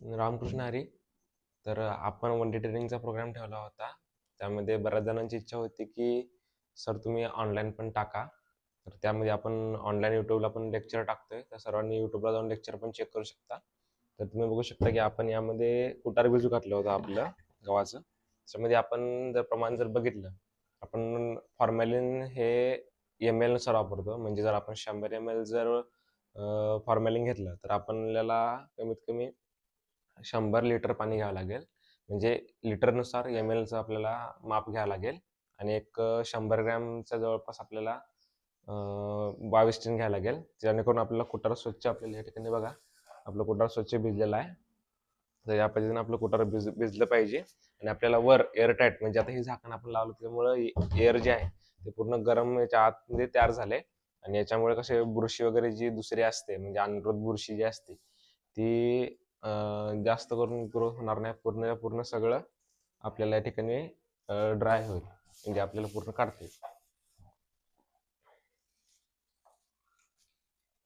रामकृष्ण हरी. तर आपण one day ट्रेनिंगचा programme ठेवला होता. त्यामध्ये बऱ्याच जणांची इच्छा होती की सर तुम्ही ऑनलाईन पण टाका. तर त्यामध्ये आपण ऑनलाईन यूट्यूबला पण लेक्चर टाकतोय, तर सर्वांनी यूट्यूबला जाऊन लेक्चर पण चेक करू शकता. तर तुम्ही बघू शकता की आपण यामध्ये कुटार बिजू घातलं होतं आपलं गव्हाचं. त्याच्यामध्ये आपण जर प्रमाण जर बघितलं, आपण फॉर्मॅलिन हे एम नुसार वापरतो. म्हणजे जर आपण 100 ml जर फॉर्मॅलिन घेतलं तर आपल्याला कमीत कमी 100 लिटर पाणी घ्यावं लागेल. म्हणजे लिटरनुसार एम एलचं आपल्याला माप घ्यावं लागेल. आणि एक 100 ग्रॅमच्या जवळपास आपल्याला 22 टिन घ्यावं लागेल, जेणेकरून आपल्याला कुटार स्वच्छ, आपल्याला या ठिकाणी बघा आपलं कुटार स्वच्छ भिजलेलं आहे. तर या पद्धतीने आपलं कुटार भिजलं पाहिजे. आणि आपल्याला वर एअरटाईट, म्हणजे आता हे झाकण आपण लावलं त्यामुळं एअर जे आहे ते पूर्ण गरम याच्या आतमध्ये तयार झाले. आणि याच्यामुळे कसे बुरशी वगैरे जी दुसरी असते, म्हणजे अनरोध बुरशी जी असते ती जास्त करून ग्रोथ होणार नाही. पूर्ण सगळं आपल्याला या ठिकाणी ड्राय होईल, म्हणजे आपल्याला पूर्ण काढता येईल.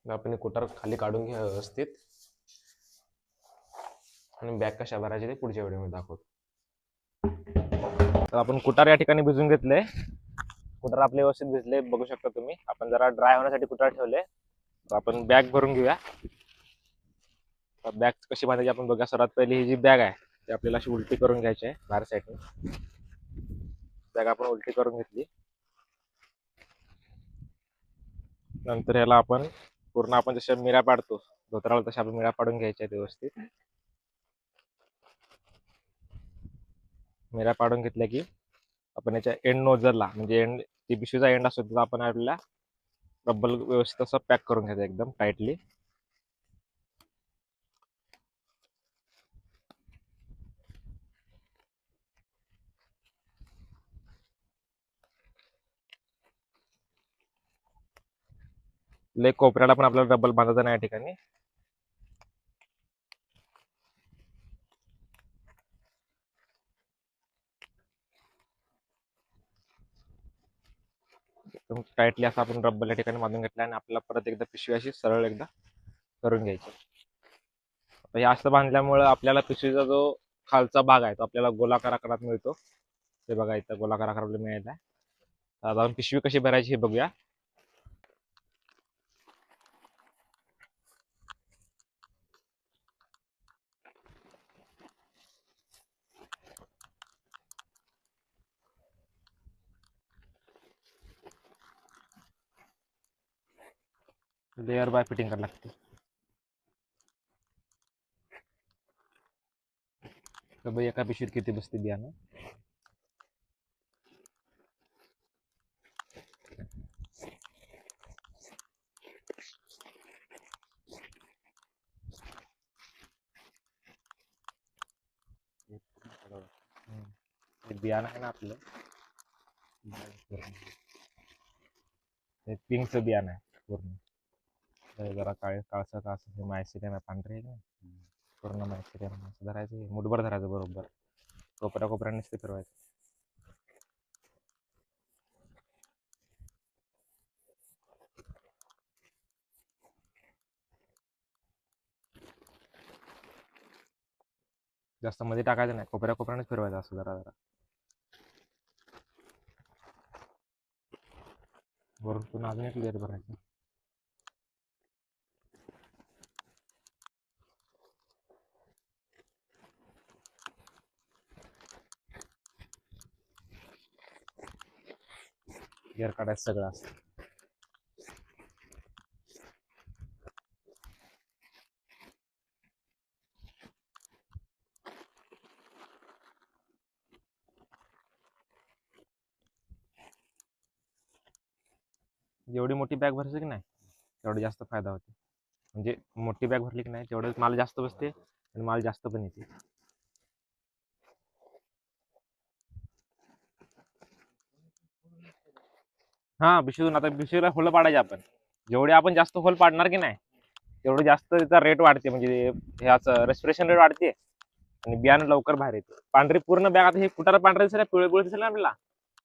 आपण कुटार खाली काढून घ्या व्यवस्थित. आणि बॅग कशा भरायचे ते पुढच्या व्हिडिओमध्ये दाखवतो. तर आपण कुटार या ठिकाणी भिजून घेतले. कुटार आपले व्यवस्थित भिजले, बघू शकता तुम्ही. आपण जरा ड्राय होण्यासाठी कुटार ठेवले. तर आपण बॅग भरून घेऊया. बॅग कशी बांधायची आपण बघा. सर्वात पहिली ही जी बॅग आहे ती आपल्याला अशी उलटी करून घ्यायची आहे बाहेर साईडने. बॅग आपण उलटी करून घेतली. नंतर याला आपण पूर्ण, आपण जशा मिऱ्या पाडतो धोत्राला, तशा आपण मिऱ्या पाडून घ्यायच्या आहेत व्यवस्थित. मिऱ्या पाडून घेतल्या की आपण याच्या एंड नोजरला, म्हणजे एंड ती पिशवीचा एंड असतो तिथं आपण आपल्याला रब्बल व्यवस्थित असं पॅक करून घ्यायचं एकदम टाईटली. लय कोपऱ्याला पण आपल्याला रब्बल बांधायचं नाही या ठिकाणी. एकदम टाईटली असं आपण रब्बल या ठिकाणी बांधून घेतलं. आणि आपल्याला परत एकदा पिशवी अशी सरळ एकदा करून घ्यायची. आता हे असं बांधल्यामुळं आपल्याला पिशवीचा जो खालचा भाग आहे तो आपल्याला गोलाकार आकारात मिळतो. ते बघा इथं गोलाकार आकार आपल्याला मिळायचा आहे. आता आपण पिशवी कशी भरायची हे बघूया. लेअर बाय फिटिंग करायला लागते. तर बघ एका पिशवीत किती बसते बियाणं. हे बियाणं आहे ना आपलं, हे पिंकचं बियाणं आहे पूर्ण. हे जरा काळसर हे मायसिरियम आहे, पांढरे आहे ना, पूर्ण मायसिरियम असं धरायचं. मुठभर धरायचं बरोबर, कोपऱ्याने ते फिरवायचं. जास्त मध्ये टाकायचं नाही, कोपऱ्यानेच फिरवायचं असं जरा जरा. वरून पुन्हा अजून एक लेअर भरायचं. लेअर काढायचं सगळं असं. जेवढी मोठी बॅग भरायची की नाही तेवढं जास्त फायदा होते. म्हणजे मोठी बॅग भरली की नाही तेवढं माल जास्त बसते आणि माल जास्त पण येते. हा, पिशवीतून आता पिशवीला होल पाडायचे आपण. जेवढे आपण जास्त होल पाडणार की नाही तेवढं जास्त त्याचा रेट वाढते. म्हणजे ह्याचं रेस्पिरेशन रेट वाढते आणि बियाणं लवकर बाहेर येते. पांढरी पूर्ण बॅग, आता हे कुटार पांढरं दिसेल, पिवळे पिवळे दिसेल ना आपल्याला,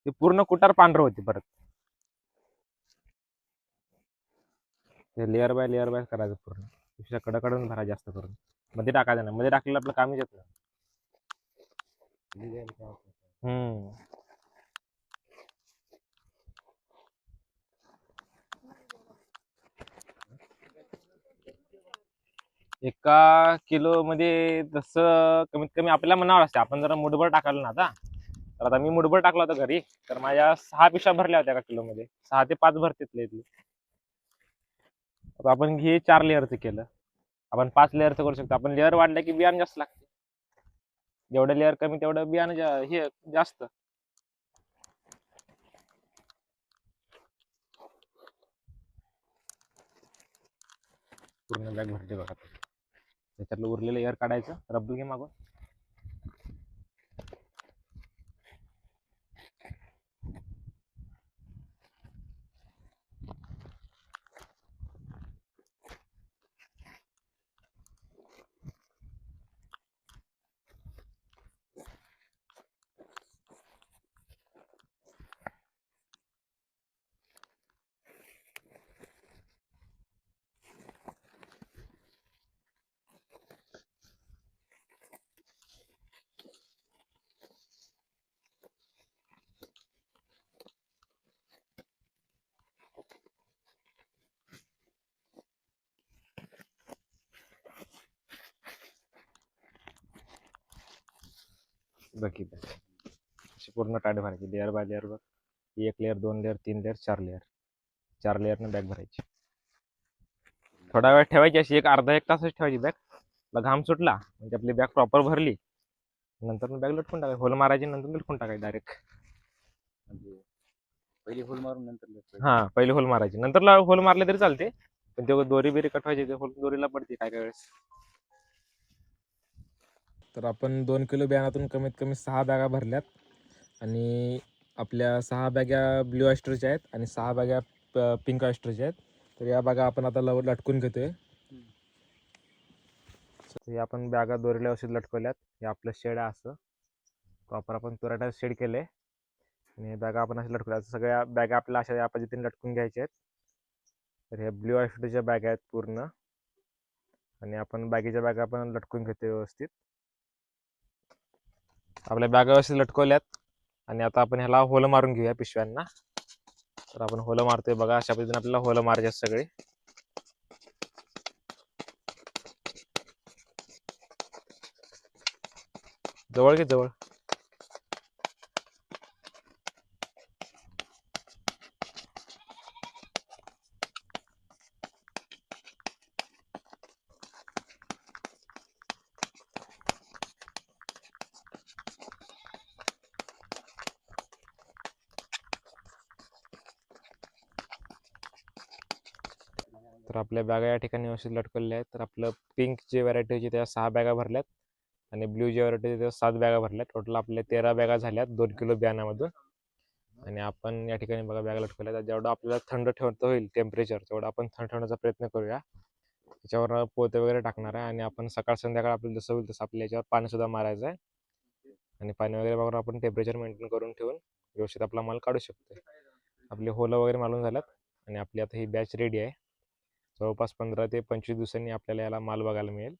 ते पूर्ण कुटार पांढरं होते परत. ते लेअर बाय लेअर बाय करायचं पूर्ण. पिशव्या कडकडून भरा जास्त करून. मध्ये टाकायचं नाही, मध्ये टाकलेलं आपलं कामच येत नाही. हम्म. एका किलो मध्ये तसं कमीत कमी आपल्याला मनावर असते. आपण जरा मुठभर टाकायला ना आता, तर आता मी मुठभर टाकला होता घरी, तर माझ्या 6 पिशव्या भरल्या होत्या एका किलो मध्ये. 6 ते 5 भरते इथली. आता आपण हे 4 लेअरचं केलं, आपण 5 लेअरचं करू शकतो. आपण लेअर वाढलं की बियाणं जास्त लागते. जेवढं लेअर कमी तेवढं बियाणं हे जास्त. पूर्ण बॅग भरते बघा. त्याच्यातलं उरलेलं एअर काढायचं, रब्बल घे मागून. बाकी अशी पूर्ण टाईट भरायची लेअर बाय लेअर वर. 1 लेअर, 2 लेअर, 3 लेअर, 4 लेअर. 4 लेअरनं बॅग भरायची. थोडा वेळ ठेवायची, अशी एक अर्धा 1 तासच ठेवायची बॅग. घाम सुटला म्हणजे आपली बॅग प्रॉपर भरली, नंतर बॅग लटकून टाकायची. होल मारायची, नंतर लटकून टाकायची डायरेक्ट. पहिली होल मारून नंतर हा, पहिले होल मारायची, नंतर होल मारले तरी चालते, पण ते दोरी बिरी कटवायची, ते होल दोरीला पडते काय काय वेळेस. तर आपण 2 किलो बियाणातून कमीत कमी 6 बॅगा भरल्यात. आणि आपल्या 6 बॅगा ब्ल्यू ऑयस्टरच्या आहेत आणि 6 बॅगा पिंक ऑयस्टरच्या आहेत. तर या बॅगा आपण आता लटकून घेतोय. हे आपण बॅगा दोरीला व्यवस्थित लटकवल्यात. हे आपलं शेड आहे असं प्रॉपर आपण तुराटा शेड केले आणि बॅगा आपण अशा लटकवल्या. सगळ्या बॅगा आपल्याला अशा या पद्धतीने लटकून घ्यायच्या आहेत. तर हे ब्ल्यू ऑयस्टरच्या बॅग आहेत पूर्ण, आणि आपण बॅगेच्या बॅगा आपण लटकून घेतो व्यवस्थित. आपल्या बॅगा व्यवस्थित लटकवल्यात आणि आता आपण ह्याला होल मारून घेऊया पिशव्यांना. तर आपण होल मारतोय बघा, अशा पद्धतीने आपल्याला होल मारायचे सगळे. जवळ घे जवळ. तर आपल्या बॅगा या ठिकाणी व्यवस्थित लटकवलेल्या आहेत. तर आपलं पिंक जे व्हरायटी होती त्या 6 बॅगा भरल्यात आणि ब्ल्यू जे व्हरायटी होती त्या 7 बॅगा भरल्यात. टोटल आपल्या 13 बॅगा झाल्यात 2 किलो बियाणामधून. आणि आपण या ठिकाणी बघा बॅगा लटकवल्या. जेवढं आपल्याला थंड ठेवता होईल टेम्परेचर, तेवढं आपण थंड ठेवण्याचा प्रयत्न करूया. त्याच्यावर पोते वगैरे टाकणार आहे आणि आपण सकाळ संध्याकाळ आपल्याला जसं होईल तसं आपल्या याच्यावर पाणी सुद्धा मारायचं आहे. आणि पाणी वगैरे बघून आपण टेम्परेचर मेंटेन करून ठेवून व्यवस्थित आपला माल काढू शकतो. आपले होलं वगैरे मारून झाल्यात आणि आपली आता ही बॅच रेडी आहे. जवळपास 15 ते 25 दिवसांनी आपल्याला याला माल बघायला मिळेल.